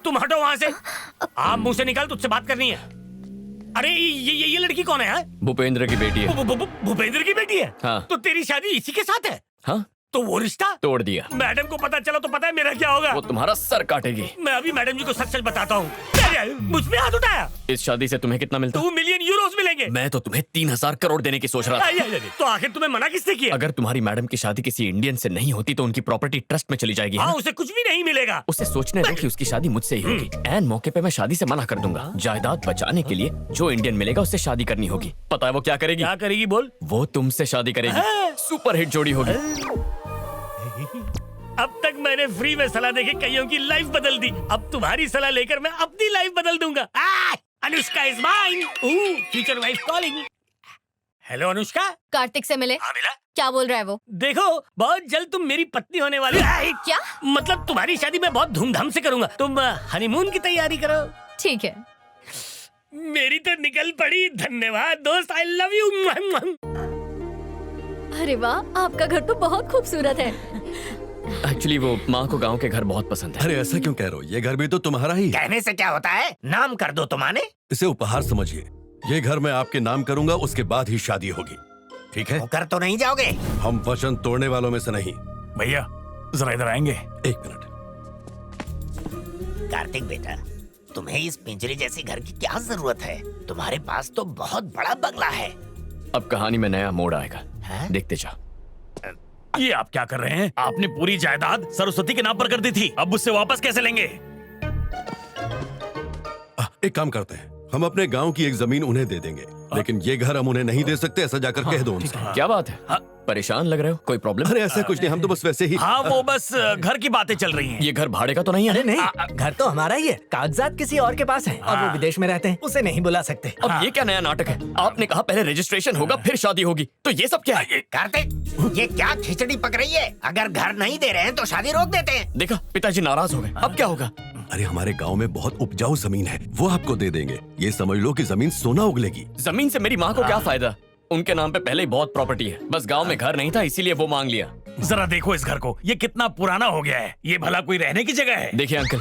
तुम हटो वहाँ से। आप मुंह से निकाल, तुझसे बात करनी है। अरे ये लड़की कौन है? भूपेंद्र की बेटी है। भूपेंद्र की बेटी है? हाँ। तो तेरी शादी इसी के साथ है? हाँ, तो वो रिश्ता तोड़ दिया। मैडम को पता चला तो पता है मेरा क्या होगा? वो तुम्हारा सर काटेगी। मैं अभी मैडम जी को सच सच बताता हूँ। मुझ पे हाथ उठाया। इस शादी से तुम्हें कितना मिलता? 2 मिलियन यूरोस मिलेंगे। मैं तो तुम्हें 3000 करोड़ देने की सोच रहा था। तो आखिर तुम्हें मना किसने किया? अगर तुम्हारी मैडम की शादी किसी इंडियन से नहीं होती तो उनकी प्रॉपर्टी ट्रस्ट में चली जाएगी। हाँ, उसे कुछ भी नहीं मिलेगा। उसे सोचने दो कि उसकी शादी मुझसे ही होगी। एन मौके पे मैं शादी से मना कर दूंगा। जायदाद बचाने के लिए जो इंडियन मिलेगा उससे शादी करनी होगी। पता है वो क्या करेगी? क्या करेगी बोल? वो तुमसे शादी करेगी। सुपर हिट जोड़ी होगी। अब तक मैंने फ्री में सलाह देके कईयों की लाइफ बदल दी। अब तुम्हारी सलाह लेकर मैं अपनी लाइफ बदल दूंगा। Anushka is mine. Future wife calling. Hello Anushka. Kartik से मिले? हाँ मिला। क्या बोल रहा है वो? देखो, बहुत जल्द तुम मेरी पत्नी होने वाली हो। क्या? मतलब तुम्हारी शादी मैं बहुत धूमधाम से करूंगा। तुम हनीमून की तैयारी करो। ठीक है। मेरी तो निकल पड़ी। धन्यवाद दोस्त, आई लव यू। अरे वाह, आपका घर तो बहुत खूबसूरत है। एक्चुअली वो माँ को गांव के घर बहुत पसंद है। अरे ऐसा क्यों कह रहे हो? ये घर भी तो तुम्हारा ही है। कहने से क्या होता है? नाम कर दो तुम्हारे। इसे उपहार समझिए। ये घर मैं आपके नाम करूंगा, उसके बाद ही शादी होगी। ठीक है? कर तो नहीं जाओगे? हम वचन तोड़ने वालों में से नहीं। भैया जरा इधर आएंगे? 1 मिनट। कार्तिक बेटा, तुम्हें इस पिंजरे जैसे घर की क्या जरूरत है? तुम्हारे पास तो बहुत बड़ा बंगला है। अब कहानी में नया मोड़ आएगा। देखते जाओ। ये आप क्या कर रहे हैं? आपने पूरी जायदाद सरस्वती के नाम पर कर दी थी, अब उससे वापस कैसे लेंगे? एक काम करते हैं, हम अपने गांव की एक जमीन उन्हें दे देंगे, लेकिन ये घर हम उन्हें नहीं दे सकते। ऐसा जाकर कह दो उनसे। क्या बात है? परेशान लग रहे हो? कोई प्रॉब्लम? अरे ऐसा कुछ नहीं, हम तो बस वैसे ही। हाँ, वो बस घर की बातें चल रही हैं। ये घर भाड़े का तो नहीं है? अरे नहीं, घर तो हमारा ही है। कागजात किसी और के पास हैं और वो विदेश में रहते हैं, उसे नहीं बुला सकते। अब ये क्या नया नाटक है? आपने कहा पहले रजिस्ट्रेशन होगा फिर शादी होगी, तो ये सब क्या है? कार्तिक, ये क्या खिचड़ी पक रही है? अगर घर नहीं दे रहे हैं तो शादी रोक देते हैं। देखा, पिताजी नाराज हो गए। अब क्या होगा? अरे हमारे गांव में बहुत उपजाऊ जमीन है, वो आपको दे देंगे। ये समझ लो कि जमीन सोना उगलेगी। जमीन से मेरी माँ को क्या फायदा? उनके नाम पे पहले ही बहुत प्रॉपर्टी है। बस गांव में घर नहीं था इसीलिए वो मांग लिया। जरा देखो इस घर को, ये कितना पुराना हो गया है। ये भला कोई रहने की जगह है? देखिए अंकल,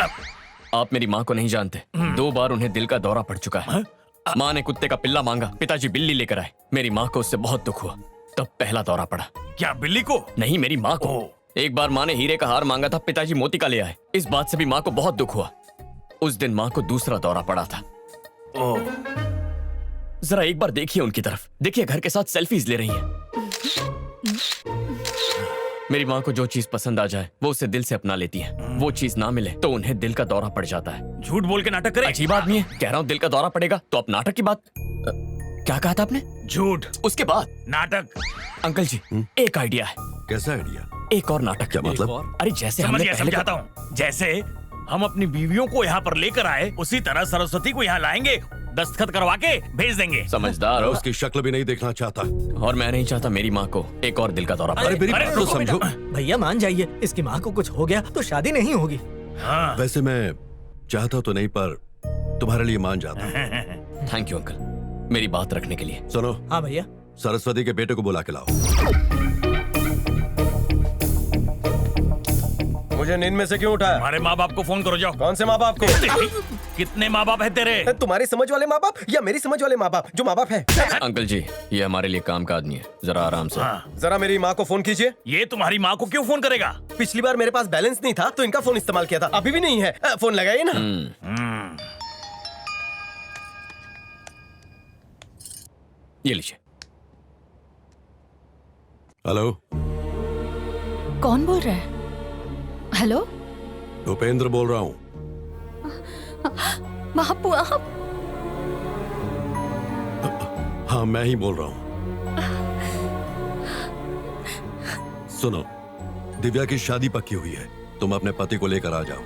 आप मेरी माँ को नहीं जानते। 2 बार उन्हें दिल का दौरा पड़ चुका है। माँ ने कुत्ते का पिल्ला मांगा, पिताजी बिल्ली लेकर आए। मेरी माँ को उससे बहुत दुख हुआ, तब पहला दौरा पड़ा। क्या बिल्ली को? नहीं, मेरी माँ को। एक बार माँ ने हीरे का हार मांगा था, पिताजी मोती का ले आए। इस बात से भी माँ को बहुत दुख हुआ। उस दिन माँ को दूसरा दौरा पड़ा था। जरा एक बार देखिए उनकी तरफ। देखिए, घर के साथ सेल्फीज ले रही हैं। मेरी माँ को जो चीज पसंद आ जाए वो उसे दिल से अपना लेती हैं। वो चीज ना मिले तो उन्हें दिल का दौरा पड़ जाता है। झूठ बोल के नाटक करे? अजीब आदमी है। कह रहा हूँ दिल का दौरा पड़ेगा तो आप नाटक की बात। क्या कहा था आपने? झूठ। उसके बाद नाटक। अंकल जी, एक आइडिया है। कैसा आइडिया? एक और नाटक। क्या मतलब? अरे जैसे समझ हमने गया, पहले समझाता हूँ। जैसे हम अपनी बीवियों को यहाँ पर लेकर आए, उसी तरह सरस्वती को यहाँ लाएंगे, दस्तखत करवा के भेज देंगे। समझदार हो। उसकी शक्ल भी नहीं देखना चाहता। और मैं नहीं चाहता मेरी माँ को एक और दिल का दौरा पड़े। अरे मेरी बात तो रुको समझो। भैया मान जाइए, इसकी माँ को कुछ हो गया तो शादी नहीं होगी। हाँ। वैसे मैं चाहता तो नहीं, पर तुम्हारे लिए मान जाता हूँ। थैंक यू अंकल, मेरी बात रखने के लिए। सुनो, हाँ भैया। सरस्वती के बेटे को बुला के लाओ। मुझे नींद में से क्यों उठाया? हमारे माँ बाप को फोन करो, जाओ। कौन से माँ बाप को? कितने माँ बाप है तेरे? तुम्हारी समझ वाले माँ बाप या मेरी समझ वाले माँ बाप? जो माँ बाप है। अंकल जी, ये हमारे लिए काम का आदमी है, जरा आराम से। जरा मेरी माँ को फोन कीजिए। ये तुम्हारी माँ को क्यों फोन करेगा? पिछली बार मेरे पास बैलेंस नहीं था तो इनका फोन इस्तेमाल किया था, अभी भी नहीं है। फोन लगाइए ना। ये लीजिए। हेलो, कौन बोल रहा है? हेलो, भूपेंद्र बोल रहा हूँ। बापू आप? हाँ, मैं ही बोल रहा हूँ। सुनो, दिव्या की शादी पक्की हुई है, तुम अपने पति को लेकर आ जाओ।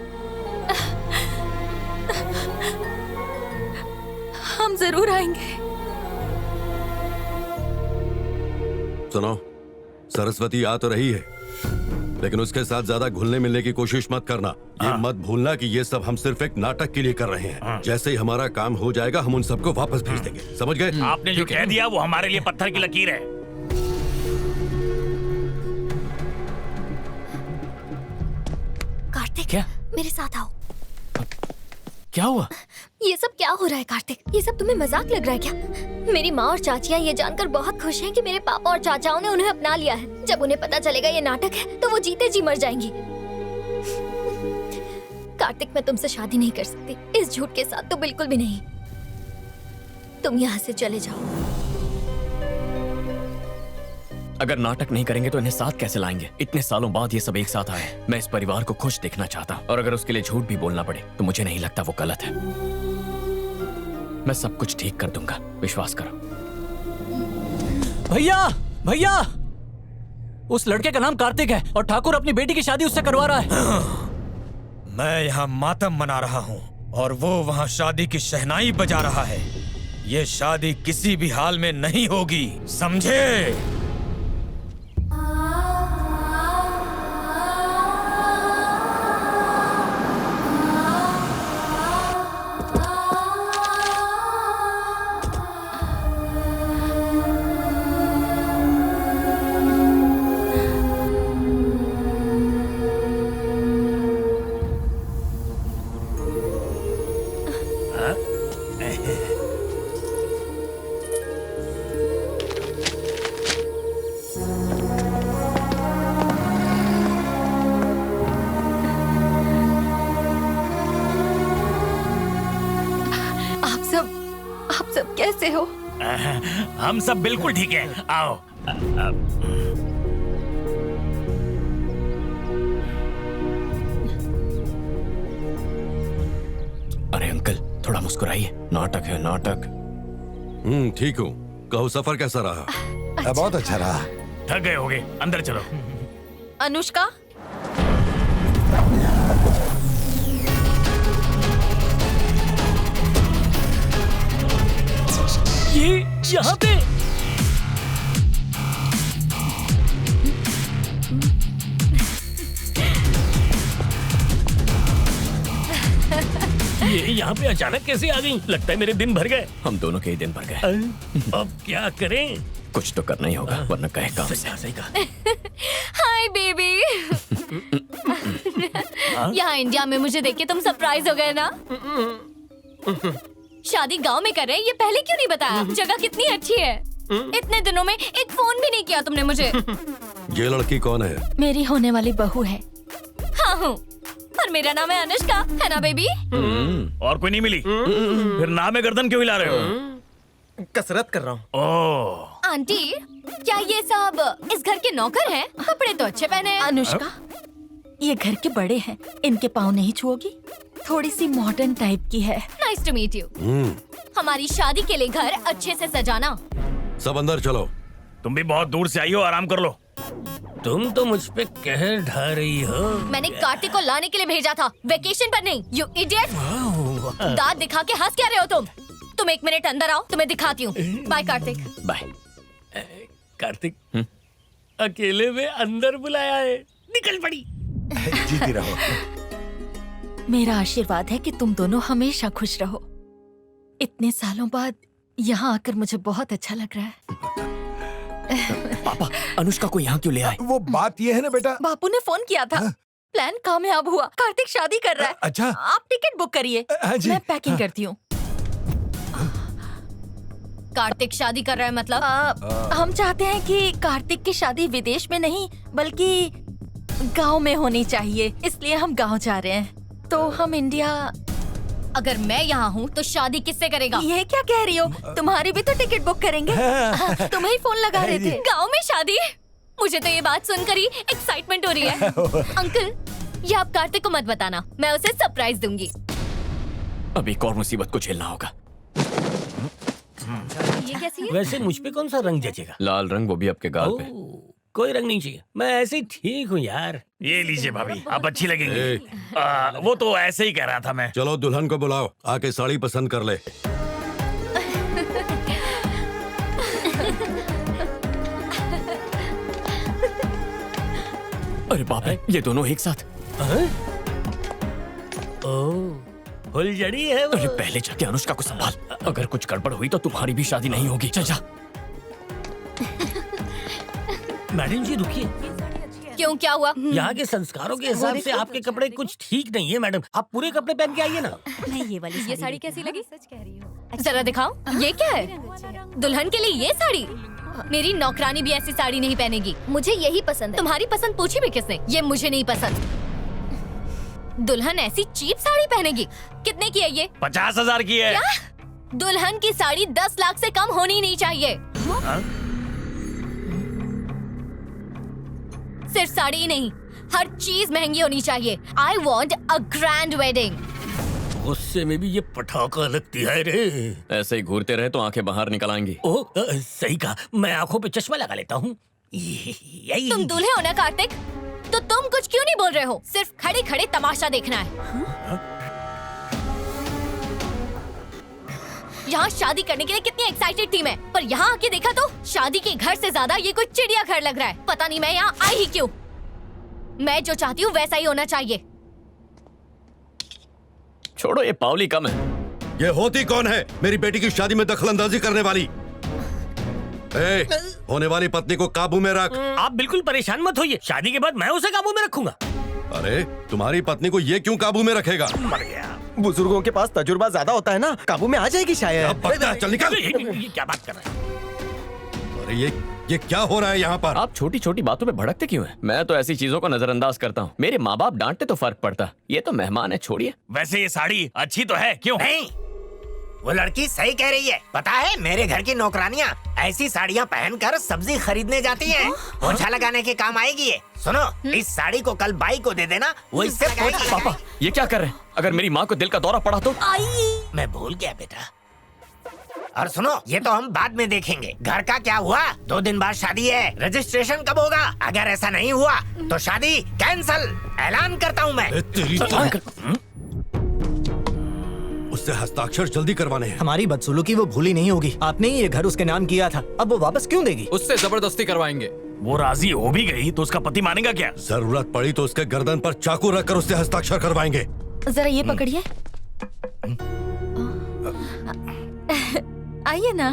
हम जरूर आएंगे। सुनो, सरस्वती आ तो रही है, लेकिन उसके साथ ज्यादा घुलने मिलने की कोशिश मत करना। ये मत भूलना कि ये सब हम सिर्फ एक नाटक के लिए कर रहे हैं। जैसे ही हमारा काम हो जाएगा हम उन सबको वापस भेज देंगे, समझ गए? आपने जो कह दिया वो हमारे लिए पत्थर की लकीर है। कार्तिक, क्या? मेरे साथ आओ। क्या हुआ? ये सब क्या हो रहा है कार्तिक? ये सब तुम्हें मजाक लग रहा है क्या? मेरी माँ और चाचियाँ ये जानकर बहुत खुश हैं कि मेरे पापा और चाचाओं ने उन्हें अपना लिया है। जब उन्हें पता चलेगा ये नाटक है तो वो जीते जी मर जाएंगी। कार्तिक, मैं तुमसे शादी नहीं कर सकती, इस झूठ के साथ तो बिल्कुल भी नहीं। तुम यहाँ से चले जाओ। अगर नाटक नहीं करेंगे तो इन्हें साथ कैसे लाएंगे? इतने सालों बाद ये सब एक साथ आए। मैं इस परिवार को खुश देखना चाहता हूँ और अगर उसके लिए झूठ भी बोलना पड़े तो मुझे नहीं लगता वो गलत है। मैं सब कुछ ठीक कर दूंगा, विश्वास करो। भैया भैया, उस लड़के का नाम कार्तिक है और ठाकुर अपनी बेटी की शादी उससे करवा रहा है। मैं यहाँ मातम मना रहा हूँ और वो वहाँ शादी की शहनाई बजा रहा है। ये शादी किसी भी हाल में नहीं होगी, समझे? आप सब कैसे हो? हम सब बिल्कुल ठीक है। आओ। अरे अंकल, थोड़ा मुस्कुराइए। नाटक है, नाटक। ठीक हूँ। कहो सफर कैसा रहा? बहुत अच्छा रहा। थक गए होगे, अंदर चलो। अनुष्का, ये यहाँ पे ये यहाँ पे अचानक कैसे आ गई? लगता है मेरे दिन भर गए। हम दोनों के ही दिन भर गए। अब क्या करें? कुछ तो करना ही होगा, वरना कहे काम से। सही कहा। Hi baby. यहाँ इंडिया में मुझे देख के तुम सरप्राइज हो गए ना? शादी गांव में कर रहे हैं, ये पहले क्यों नहीं बताया? जगह कितनी अच्छी है। इतने दिनों में एक फोन भी नहीं किया तुमने मुझे। ये लड़की कौन है? मेरी होने वाली बहू है। हाँ हूँ, और मेरा नाम है अनुष्का, है ना बेबी? और कोई नहीं मिली? फिर नाम में गर्दन क्यों हिला रहे हो? कसरत कर रहा हूँ। ओह, आंटी, क्या ये सब इस घर के नौकर हैं? कपड़े तो अच्छे पहने हैं। अनुष्का, ये घर के बड़े हैं, इनके पाँव नहीं छुओगी? थोड़ी सी मॉडर्न टाइप की है। Nice to meet you. हमारी शादी के लिए घर अच्छे से सजाना। सब अंदर चलो। तुम भी बहुत दूर से आई हो, आराम कर लो। तुम तो मुझ पे कहर ढा रही हो। मैंने कार्तिक को लाने के लिए भेजा था, वेकेशन पर नहीं। You idiot. दांत दिखा के हंस क्या रहे हो तुम? तुम 1 मिनट अंदर आओ, तुम्हें दिखाती हूँ। बाय कार्तिक। बाय। कार्तिक, अकेले में अंदर बुलाया है, निकल पड़ी। जीती रहो। मेरा आशीर्वाद है कि तुम दोनों हमेशा खुश रहो। इतने सालों बाद यहाँ आकर मुझे बहुत अच्छा लग रहा है। पापा, अनुष्का को यहाँ क्यों ले आए? वो बात ये है ना बेटा। बापू ने फोन किया था। प्लान कामयाब हुआ। कार्तिक शादी कर रहा है। अच्छा। आप टिकट बुक करिए, हाँ जी। मैं पैकिंग करती हूँ। कार्तिक शादी कर रहा है मतलब? हम चाहते हैं कि कार्तिक की शादी विदेश में नहीं बल्कि गांव में होनी चाहिए, इसलिए हम गांव जा रहे हैं। तो हम इंडिया। अगर मैं यहाँ हूँ तो शादी किससे करेगा? ये क्या कह रही हो? तुम्हारी भी तो टिकट बुक करेंगे। तुम्हें ही फोन लगा रहे थे। गांव में शादी? मुझे तो ये बात सुनकर ही एक्साइटमेंट हो रही है। अंकल, ये आप कार्तिक को मत बताना, मैं उसे सरप्राइज दूंगी। अब एक और मुसीबत को झेलना होगा। ये कैसी है? वैसे मुझ पे कौन सा रंग जचेगा? लाल रंग, वो भी आपके गाल पे। कोई रंग नहीं चाहिए, मैं ऐसे ही ठीक हूँ यार। ये लीजिए भाभी, आप अच्छी लगेंगी। ए। वो तो ऐसे ही कह रहा था मैं। चलो दुल्हन को बुलाओ, आके साड़ी पसंद कर ले। अरे बाप रे, ये दोनों एक साथ। ओह, फुलझड़ी है वो। अरे पहले जाके अनुष्का को संभाल। अगर कुछ गड़बड़ हुई तो तुम्हारी भी शादी नहीं होगी। चल जा। मैडम जी रुकिए। क्यों, क्या हुआ? यहाँ के संस्कारों के हिसाब से आपके कपड़े कुछ ठीक नहीं है मैडम। आप पूरे कपड़े पहन के आइए ना। नहीं, ये साड़ी कैसी लगी? सच कह रही हूँ। जरा दिखाओ, ये क्या है? दुल्हन के लिए ये साड़ी? मेरी नौकरानी भी ऐसी साड़ी नहीं पहनेगी। मुझे यही पसंद है। तुम्हारी पसंद पूछी भी किसने? ये मुझे नहीं पसंद। दुल्हन ऐसी चीप साड़ी पहनेगी? कितने की है ये? 50,000 की है। क्या? दुल्हन की साड़ी 10 लाख से कम होनी नहीं चाहिए। सिर्फ साड़ी ही नहीं, हर चीज महंगी होनी चाहिए। I want a grand wedding। गुस्से में भी ये पटाखा लगती है रे। ऐसे ही घूरते रहे तो आंखें बाहर निकल आएंगी। सही कहा, मैं आंखों पे चश्मा लगा लेता हूँ। यही तुम दूल्हे हो ना कार्तिक, तो तुम कुछ क्यों नहीं बोल रहे हो? सिर्फ खड़े खड़े तमाशा देखना है। यहाँ शादी करने के लिए कितनी एक्साइटेड थी मैं, पर यहाँ आके देखा तो शादी के घर से ज्यादा ये कोई चिड़ियाघर लग रहा है। पता नहीं मैं यहाँ आई ही क्यों। मैं जो चाहती हूँ वैसा ही होना चाहिए। छोड़ो, ये पावली कम है। ये होती कौन है मेरी बेटी की शादी में दखलंदाजी करने वाली? होने वाली पत्नी को काबू में रख। आप बिल्कुल परेशान मत होइए, शादी के बाद मैं उसे काबू में रखूंगा। अरे तुम्हारी पत्नी को ये क्यों काबू में रखेगा? मर गया। बुजुर्गों के पास तजुर्बा ज्यादा होता है ना, काबू में आ जाएगी शायद। चल निकल। ये क्या बात कर रहे हैं? अरे ये क्या हो रहा है यहाँ पर? आप छोटी छोटी बातों पे भड़कते क्यों हैं? मैं तो ऐसी चीजों को नजरअंदाज करता हूँ। मेरे माँ बाप डांटते तो फर्क पड़ता। ये तो मेहमान है, छोड़िए। वैसे ये साड़ी अच्छी तो है, क्यों? नहीं, वो लड़की सही कह रही है। पता है, मेरे घर की नौकरानियाँ ऐसी साड़ियाँ पहनकर सब्जी खरीदने जाती हैं। पोछा लगाने के काम आएगी ये। सुनो, इस साड़ी को कल बाई को दे देना, वो इससे पापा ये क्या कर रहे हैं? अगर मेरी माँ को दिल का दौरा पड़ा तो? मैं भूल गया बेटा। और सुनो, ये तो हम बाद में देखेंगे। घर का क्या हुआ? 2 दिन बाद शादी है। रजिस्ट्रेशन कब होगा? अगर ऐसा नहीं हुआ तो शादी कैंसल। ऐलान करता हूँ मैं। उससे हस्ताक्षर जल्दी करवाने हैं। हमारी बदसलूकी वो भूली नहीं होगी। आपने ही ये घर उसके नाम किया था, अब वो वापस क्यों देगी? उससे जबरदस्ती करवाएंगे। वो राजी हो भी गई तो उसका पति मानेगा क्या? जरूरत पड़ी तो उसके गर्दन पर चाकू रखकर उससे हस्ताक्षर करवाएंगे। जरा ये पकड़िए। आइए ना,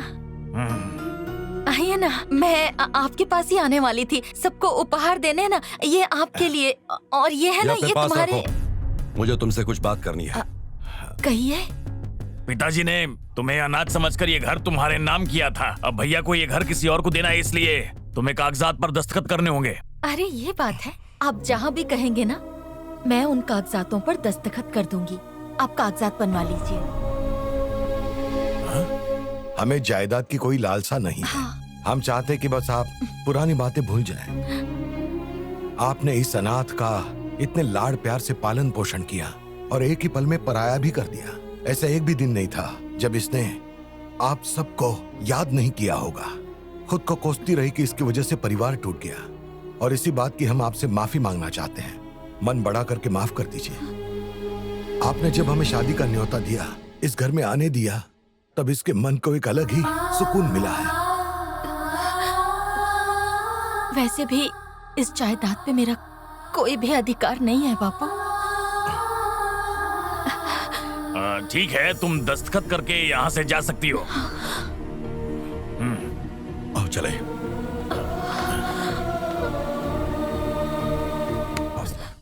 आइए ना। मैं आपके पास ही आने वाली थी, सबको उपहार देने ना। ये आपके लिए, और ये है ना, ये तुम्हारे। मुझे तुमसे कुछ बात करनी है। कहिए। पिताजी ने तुम्हें अनाथ समझकर ये घर तुम्हारे नाम किया था। अब भैया को ये घर किसी और को देना है, इसलिए तुम्हें कागजात पर दस्तखत करने होंगे। अरे ये बात है, आप जहाँ भी कहेंगे ना, मैं उन कागजातों पर दस्तखत कर दूंगी। आप कागजात बनवा लीजिए। हमें जायदाद की कोई लालसा नहीं है। हम चाहते कि बस आप पुरानी बातें भूल जाएं। आपने इस अनाथ का इतने लाड़ प्यार से पालन पोषण किया और एक ही पल में पराया भी कर दिया। ऐसा एक भी दिन नहीं था जब इसने आप सबको याद नहीं किया होगा। खुद को कोसती रही कि इसकी वजह से परिवार टूट गया, और इसी बात की हम आपसे माफी मांगना चाहते हैं। मन बड़ा करके माफ कर दीजिए। आपने जब हमें शादी का न्योता दिया, इस घर में आने दिया, तब इसके मन को एक अलग ही सुकून मिला है। वैसे भी इस जायदाद पे मेरा कोई भी अधिकार नहीं है बापू। ठीक है, तुम दस्तखत करके यहाँ से जा सकती हो। आओ चले।